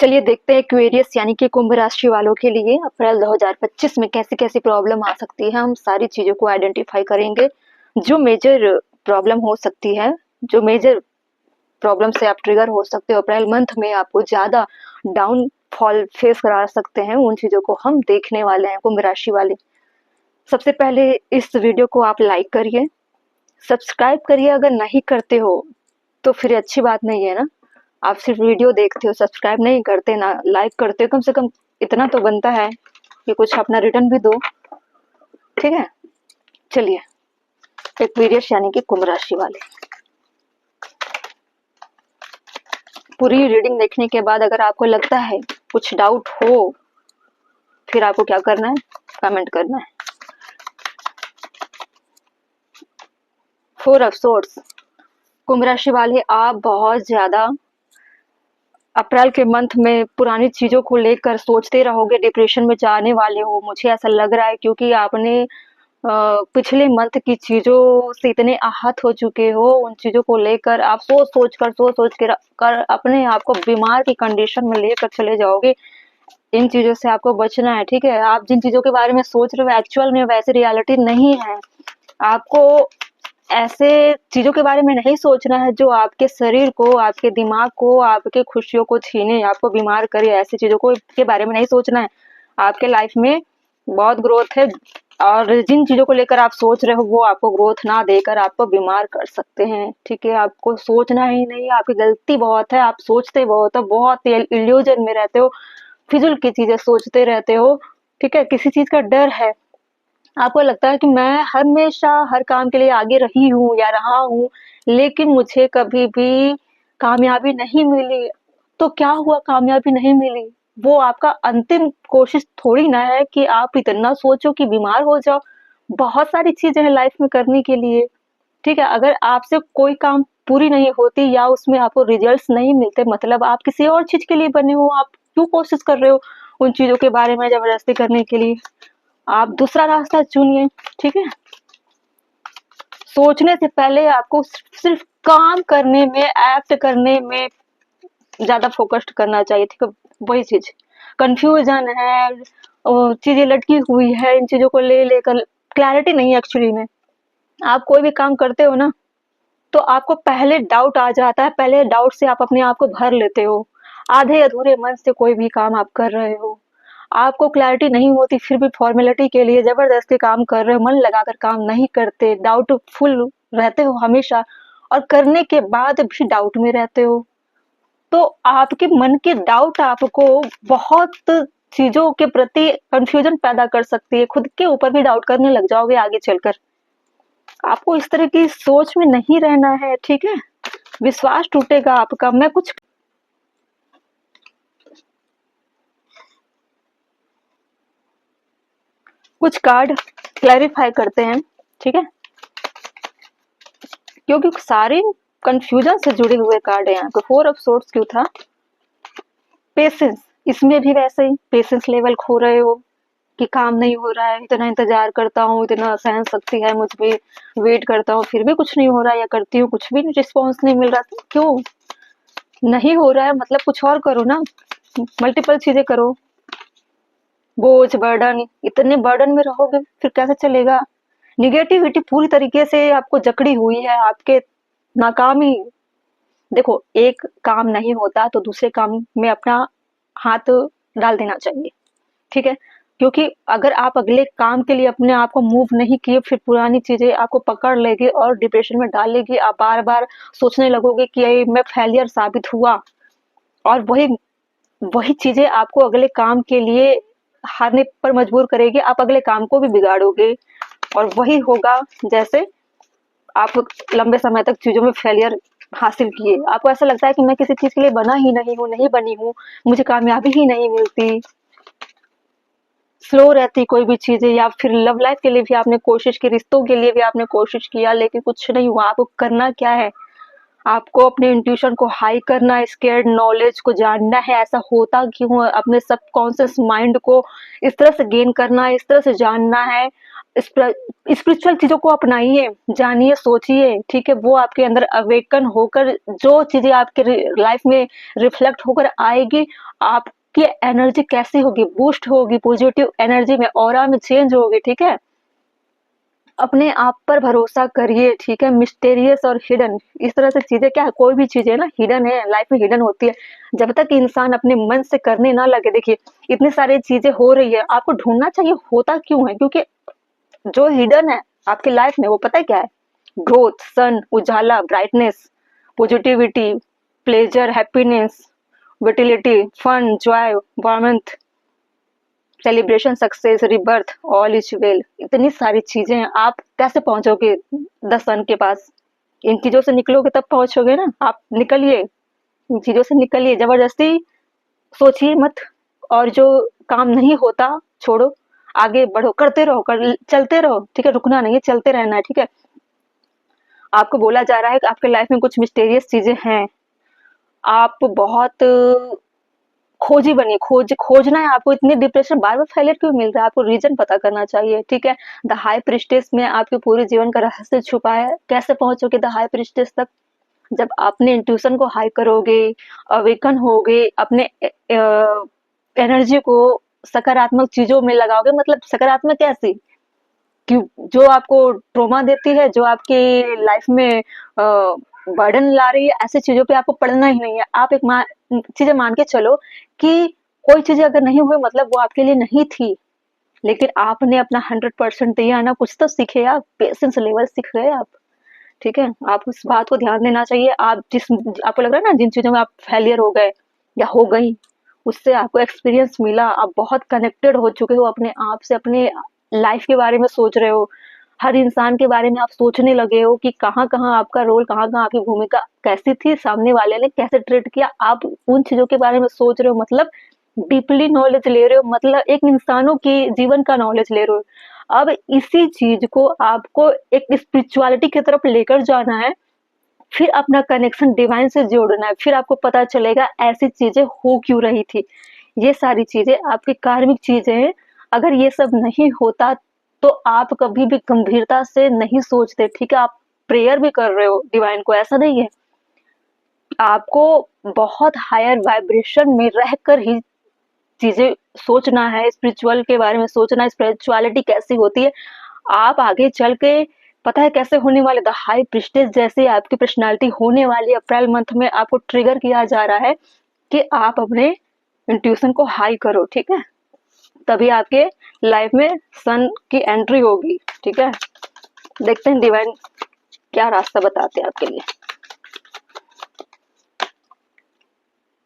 चलिए देखते हैं एक्वेरियस यानी कि कुंभ राशि वालों के लिए अप्रैल 2025 में कैसी कैसी प्रॉब्लम आ सकती है। हम सारी चीजों को आइडेंटिफाई करेंगे जो मेजर प्रॉब्लम हो सकती है, जो मेजर प्रॉब्लम से आप ट्रिगर हो सकते हो। अप्रैल मंथ में आपको ज्यादा डाउनफॉल फेस करा सकते हैं, उन चीजों को हम देखने वाले हैं कुंभ राशि वाले। सबसे पहले इस वीडियो को आप लाइक करिए, सब्सक्राइब करिए। अगर नहीं करते हो तो फिर अच्छी बात नहीं है ना। आप सिर्फ वीडियो देखते हो, सब्सक्राइब नहीं करते, ना लाइक करते हो। कम से कम इतना तो बनता है कि कुछ अपना रिटर्न भी दो, ठीक है। चलिए एक्वेरियस यानी कि कुंभ राशि वाले, पूरी रीडिंग देखने के बाद अगर आपको लगता है कुछ डाउट हो, फिर आपको क्या करना है, कमेंट करना है। फोर ऑफ सोर्ड्स, कुंभ राशि वाले आप बहुत ज्यादा अप्रैल के मंथ में पुरानी चीजों को लेकर सोचते रहोगे, डिप्रेशन में जाने वाले हो, मुझे ऐसा लग रहा है, क्योंकि आपने पिछले मंथ की चीजों से इतने आहत हो चुके हो। उन चीजों को लेकर आप सोच कर अपने आप को बीमार की कंडीशन में लेकर चले जाओगे। इन चीजों से आपको बचना है, ठीक है। आप जिन चीजों के बारे में सोच रहे हो एक्चुअल में वैसे रियलिटी नहीं है। आपको ऐसे चीजों के बारे में नहीं सोचना है जो आपके शरीर को, आपके दिमाग को, आपके खुशियों को छीने, आपको बीमार करे। ऐसी चीजों को के बारे में नहीं सोचना है। आपके लाइफ में बहुत ग्रोथ है, और जिन चीजों को लेकर आप सोच रहे हो वो आपको ग्रोथ ना देकर आपको बीमार कर सकते हैं, ठीक है। आपको सोचना ही नहीं, आपकी गलती बहुत है, आप सोचते बहुत हो, बहुत इल्यूजन में रहते हो, फिजूल की चीजें सोचते रहते हो, ठीक है। किसी चीज का डर है, आपको लगता है कि मैं हमेशा हर काम के लिए आगे रही हूँ या रहा हूँ, लेकिन मुझे कभी भी कामयाबी नहीं मिली। तो क्या हुआ, कामयाबी नहीं मिली, वो आपका अंतिम कोशिश थोड़ी ना है कि आप इतना सोचो कि बीमार हो जाओ। बहुत सारी चीजें हैं लाइफ में करने के लिए, ठीक है। अगर आपसे कोई काम पूरी नहीं होती या उसमें आपको रिजल्ट्स नहीं मिलते, मतलब आप किसी और चीज के लिए बने हो, आप क्यों कोशिश कर रहे हो उन चीजों के बारे में जबरदस्ती करने के लिए। आप दूसरा रास्ता चुनिए, ठीक है। सोचने से पहले आपको सिर्फ काम करने में, एक्ट करने में ज्यादा फोकस्ड करना चाहिए, ठीक है। वही चीज कंफ्यूजन है, चीजें लटकी हुई है, इन चीजों को ले लेकर क्लैरिटी नहीं है एक्चुअली में। आप कोई भी काम करते हो ना, तो आपको पहले डाउट आ जाता है, पहले डाउट से आप अपने आप को भर लेते हो। आधे अधूरे मन से कोई भी काम आप कर रहे हो, आपको क्लैरिटी नहीं होती, फिर भी फॉर्मेलिटी के लिए जबरदस्ती काम कर रहे हो, मन लगाकर काम नहीं करते, डाउटफुल रहते हो हमेशा, और करने के बाद भी डाउट में रहते हो। तो आपके मन के डाउट आपको बहुत चीजों के प्रति कंफ्यूजन पैदा कर सकती है, खुद के ऊपर भी डाउट करने लग जाओगे आगे चलकर। आपको इस तरह की सोच में नहीं रहना है, ठीक है। विश्वास टूटेगा आपका। मैं कुछ कार्ड क्लैरिफाई करते हैं, ठीक है, क्योंकि सारे कंफ्यूजन से जुड़े हुए कार्ड है यहाँ पे। फोर ऑफ सोर्ड्स क्यों था, पेशेंस, इसमें भी वैसे ही पेशेंस लेवल खो रहे हो कि काम नहीं हो रहा है, इतना इंतजार करता हूँ, इतना सहन शक्ति है मुझ में, वेट करता हूँ, फिर भी कुछ नहीं हो रहा, या करती हूँ कुछ भी रिस्पॉन्स नहीं मिल रहा। तो क्यों नहीं हो रहा है, मतलब कुछ और करो ना, मल्टीपल चीजें करो। बोझ, बर्डन, इतने बर्डन में रहोगे फिर कैसे चलेगा। निगेटिविटी पूरी तरीके से आपको जकड़ी हुई है, आपके नाकामी। देखो, एक काम नहीं होता तो दूसरे काम में अपना हाथ डाल देना चाहिए, ठीक है। क्योंकि अगर आप अगले काम के लिए अपने आप को मूव नहीं किए, फिर पुरानी चीजें आपको पकड़ लेगी और डिप्रेशन में डालेगी। आप बार बार सोचने लगोगे कि ये मैं फेलियर साबित हुआ, और वही वही चीजें आपको अगले काम के लिए हारने पर मजबूर करेगी। आप अगले काम को भी बिगाड़ोगे, और वही होगा जैसे आप लंबे समय तक चीजों में फेलियर हासिल किए। आपको ऐसा लगता है कि मैं किसी चीज के लिए बना ही नहीं हूँ, नहीं बनी हूँ, मुझे कामयाबी ही नहीं मिलती, स्लो रहती कोई भी चीजें। या फिर लव लाइफ के लिए भी आपने कोशिश की, रिश्तों के लिए भी आपने कोशिश किया, लेकिन कुछ नहीं हुआ। आपको करना क्या है, आपको अपने इंट्यूशन को हाई करना है, स्केर्ड नॉलेज को जानना है, ऐसा होता क्यों है, अपने सबकॉन्शियस माइंड को इस तरह से गेन करना है, इस तरह से जानना है। स्पिरिचुअल चीज़ों को अपनाइए, जानिए, सोचिए, ठीक है? वो आपके अंदर अवेकन होकर जो चीज़ें आपके लाइफ में रिफ्लेक्ट होकर आएगी, आपकी एनर्जी कैसी होगी? बूस्ट होगी, पॉजिटिव एनर्जी में, ऑरा में चेंज होगी, ठीक है? अपने आप पर भरोसा करिए, ठीक है? मिस्टीरियस और हिडन, इस तरह से चीज़ें क्या है, कोई भी चीज़ है ना हिडन है, लाइफ में हिडन होती है। जब तक इंसान अपने मन से करने ना लगे, देखिए इतनी सारी चीज़ें हो रही है, आपको ढूँढना चाहिए होता क्यों है? क्योंकि जो हिडन है आपकी लाइफ में वो पता है क्या है? ग्रोथ, सन, उजाला, brightness, positivity, pleasure, happiness, vitality, fun, joy, warmth, celebration, success, rebirth, all is well. इतनी सारी चीजें हैं, आप कैसे पहुंचोगे द सन के पास? इन चीजों से निकलोगे तब पहुंचोगे ना। आप निकलिए, इन चीजों से निकलिए, जबरदस्ती सोचिए मत। और जो काम नहीं होता छोड़ो, आगे बढ़ो, करते रहो, चलते रहो, ठीक है? रुकना नहीं है, चलते रहना है, ठीक है? आपको बोला जा रहा है कि आपके लाइफ में कुछ मिस्टीरियस चीजें हैं, आप बहुत खोजी बनिए, खोजना है आपको। इतनी डिप्रेशन बार बार फेलियर क्यों मिल रहा है? आपको रीजन पता करना चाहिए, ठीक है? द हाई प्रिस्टेस में आपके पूरे जीवन का रहस्य छुपा है। कैसे पहुंचोगे द हाई प्रिस्टेस तक? जब अपने इंट्यूशन को हाई करोगे, अवेकन होगे, अपने एनर्जी को सकारात्मक चीजों में लगाओगे। मतलब सकारात्मक कैसी? कि जो आपको ट्रॉमा देती है, जो आपकी लाइफ में बर्डन ला रही है, ऐसी चीजों पे आपको पढ़ना ही नहीं है। आप एक चीजें मान के चलो कि कोई चीजें अगर नहीं हुई मतलब वो आपके लिए नहीं थी, लेकिन आपने अपना 100% दिया ना, कुछ तो सीखे आप, पेशेंस लेवल सीख गए आप, ठीक है? आप उस बात को ध्यान देना चाहिए। आप जिस आपको लग रहा है ना जिन चीजों में आप फेलियर हो गए या हो गई, उससे आपको एक्सपीरियंस मिला, आप बहुत कनेक्टेड हो चुके हो अपने आप से, अपने लाइफ के बारे में सोच रहे हो, हर इंसान के बारे में आप सोचने लगे हो कि कहाँ-कहाँ आपका रोल, कहाँ-कहाँ आपकी भूमिका कैसी थी, सामने वाले ने कैसे ट्रीट किया, आप उन चीज़ों के बारे में सोच रहे हो। मतलब डीपली नॉलेज ले रहे हो, मतलब एक इंसानों के जीवन का नॉलेज ले रहे हो। अब इसी चीज़ को आपको एक स्पिरिचुअलिटी की तरफ लेकर जाना है, फिर अपना कनेक्शन डिवाइन से जोड़ना है, फिर आपको पता चलेगा ऐसी चीज़ें हो क्यों रही थी। ये सारी चीज़ें आपकी कार्मिक चीज़ें हैं, अगर ये सब नहीं होता तो आप कभी भी गंभीरता से नहीं सोचते, ठीक है? आप प्रेयर भी कर रहे हो डिवाइन को, ऐसा नहीं है। आपको बहुत हायर वाइब्रेशन में रहकर ही चीज़ें सोचना है, स्पिरिचुअल के बारे में सोचना है, स्पिरिचुअलिटी कैसी होती है। आप आगे चल के पता है कैसे होने वाले? द हाई प्रीस्टेस जैसी आपकी पर्सनैलिटी होने वाली। अप्रैल मंथ में आपको ट्रिगर किया जा रहा है कि आप अपने इंट्यूशन को हाई करो, ठीक है? तभी आपके लाइफ में सन की एंट्री होगी, ठीक है? देखते हैं डिवाइन क्या रास्ता बताते हैं आपके लिए।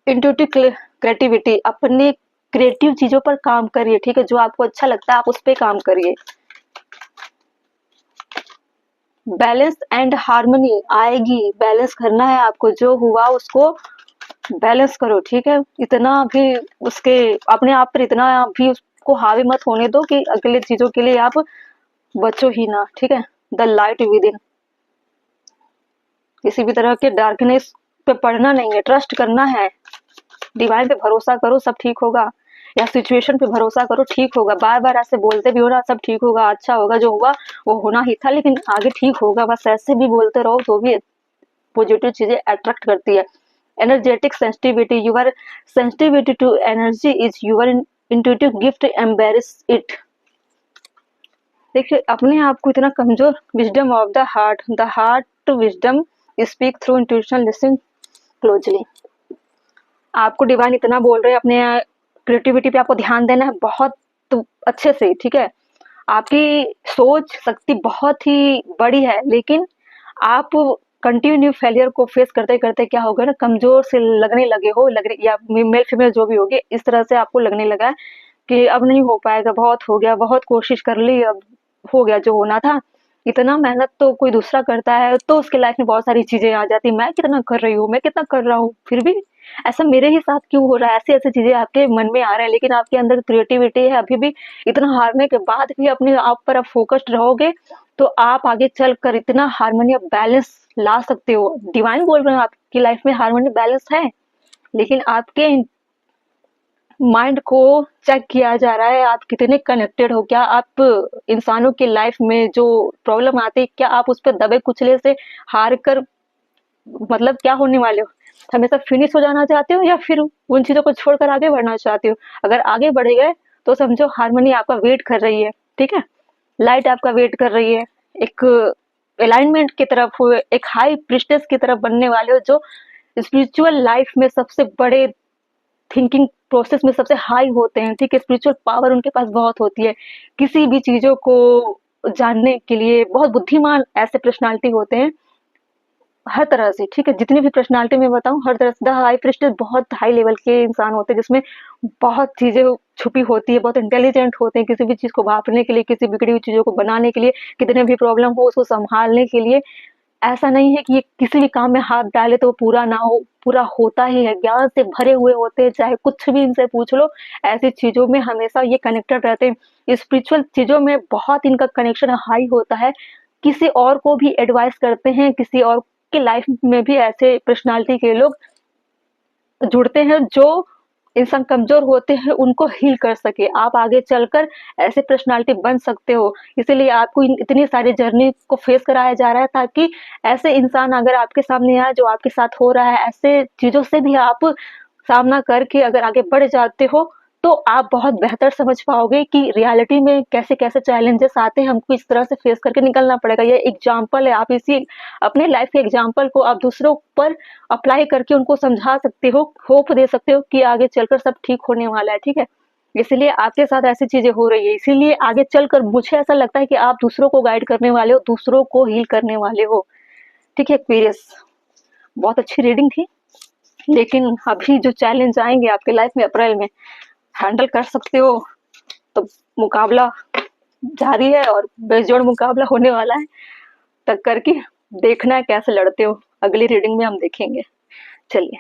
इंट्यूटिव क्रिएटिविटी, अपने क्रिएटिव चीजों पर काम करिए, ठीक है? जो आपको अच्छा लगता है आप उस पर काम करिए। बैलेंस एंड हार्मनी आएगी, बैलेंस करना है आपको, जो हुआ उसको बैलेंस करो, ठीक है? इतना भी उसके अपने आप पर इतना भी उसको हावी मत होने दो कि अगले चीजों के लिए आप बचो ही ना, ठीक है? द लाइट विद इन, किसी भी तरह के डार्कनेस पे पढ़ना नहीं है, ट्रस्ट करना है, डिवाइन पे भरोसा करो, सब ठीक होगा। या सिचुएशन पे भरोसा करो, ठीक होगा। बार बार ऐसे बोलते भी हो ना, सब ठीक होगा, अच्छा होगा, जो हुआ वो होना ही था, लेकिन आगे ठीक होगा, बस ऐसे भी बोलते रहो तो भी पॉजिटिव चीजें अट्रैक्ट करती है। Energetic sensitivity, your sensitivity to energy is your intuitive gift, embrace it. देखिए अपने आप को इतना कमजोर, wisdom of the heart wisdom speak through intuition, listen closely. आपको डिवाइन इतना बोल रहे हैं, अपने क्रिएटिविटी पे आपको ध्यान देना है बहुत अच्छे से, ठीक है? आपकी सोच शक्ति बहुत ही बड़ी है, लेकिन आप कंटिन्यू फेलियर को फेस करते करते क्या होगा ना, कमजोर से लगने लगे हो, या मेल फीमेल जो भी होगी, इस तरह से आपको लगने लगा है कि अब नहीं हो पाएगा, बहुत हो गया, बहुत कोशिश कर ली, अब हो गया जो होना था। इतना मेहनत तो कोई दूसरा करता है तो उसके लाइफ में बहुत सारी चीजें आ जाती, मैं कितना कर रही हूँ, मैं कितना कर रहा हूँ, फिर भी ऐसा मेरे ही साथ क्यों हो रहा है? ऐसी ऐसी चीजें आपके मन में आ रहे हैं, लेकिन आपके अंदर क्रिएटिविटी है अभी भी। इतना हारने के बाद भी अपने आप पर आप फोकस्ड रहोगे तो आप आगे चलकर इतना हार्मोनी बैलेंस ला सकते हो। डिवाइन बोल रहे हैं आपकी लाइफ में हार्मोनी बैलेंस है, लेकिन आपके माइंड को चेक किया जा रहा है, आप कितने कनेक्टेड हो, क्या आप इंसानों की लाइफ में जो प्रॉब्लम आती है, क्या आप उस पर दबे कुचले से हार कर मतलब क्या होने वाले हो? हमेशा फिनिश हो जाना चाहते हो या फिर उन चीज़ों को छोड़कर आगे बढ़ना चाहते हो? अगर आगे बढ़ गए तो समझो हारमोनी आपका वेट कर रही है, ठीक है? लाइट आपका वेट कर रही है, एक अलाइनमेंट की तरफ हो, एक हाई प्रीस्टेस की तरफ बनने वाले हो, जो स्पिरिचुअल लाइफ में सबसे बड़े थिंकिंग प्रोसेस में सबसे हाई होते हैं, ठीक है? स्पिरिचुअल पावर उनके पास बहुत होती है। किसी भी चीज़ों को जानने के लिए बहुत बुद्धिमान ऐसे पर्सनैलिटी होते हैं, हर तरह से, ठीक है? जितनी भी पर्सनैलिटी मैं बताऊँ हर तरह से द हाई प्रीस्टेस बहुत हाई लेवल के इंसान होते हैं, जिसमें बहुत चीज़ें छुपी होती है, बहुत इंटेलिजेंट होते हैं, किसी भी चीज़ को भाँपने के लिए, किसी बिगड़ी हुई चीज़ों को बनाने के लिए, कितने भी प्रॉब्लम हो उसको सँभालने के लिए। ऐसा नहीं है कि ये किसी भी काम में हाथ डाले तो पूरा ना हो, पूरा होता ही है, ज्ञान से भरे हुए होते हैं, चाहे कुछ भी इनसे पूछ लो, ऐसी चीज़ों में हमेशा ये कनेक्टेड रहते हैं। स्पिरिचुअल चीज़ों में बहुत इनका कनेक्शन हाई होता है, किसी और को भी एडवाइस करते हैं, किसी और की लाइफ में भी ऐसे पर्सनैलिटी के लोग जुड़ते हैं जो इंसान कमज़ोर होते हैं उनको हील कर सके। आप आगे चलकर ऐसे पर्सनैलिटी बन सकते हो, इसीलिए आपको इन इतनी सारी जर्नी को फेस कराया जा रहा है ताकि ऐसे इंसान अगर आपके सामने आए जो आपके साथ हो रहा है, ऐसे चीज़ों से भी आप सामना करके अगर आगे बढ़ जाते हो, तो आप बहुत बेहतर समझ पाओगे कि रियलिटी में कैसे-कैसे चैलेंजेस आते हैं, हमको इस तरह से फेस करके निकलना पड़ेगा। ये एग्ज़ाम्पल है, आप इसी अपने लाइफ़ के एग्ज़ाम्पल को आप दूसरों पर अप्लाई करके उनको समझा सकते हो, होप दे सकते हो कि आगे चलकर सब ठीक होने वाला है, ठीक है? इसलिए आपके साथ ऐसी चीज़ें हो रही है, इसीलिए आगे चलकर मुझे ऐसा लगता है कि आप दूसरों को गाइड करने वाले हो, दूसरों को हील करने वाले हो, ठीक है एक्वेरियस? बहुत अच्छी रीडिंग थी, लेकिन अभी जो चैलेंज आएँगे आपके लाइफ़ में अप्रैल में, हैंडल कर सकते हो, तो मुकाबला जारी है और बेजोड़ मुकाबला होने वाला है, टक्कर की। देखना है कैसे लड़ते हो, अगली रीडिंग में हम देखेंगे। चलिए।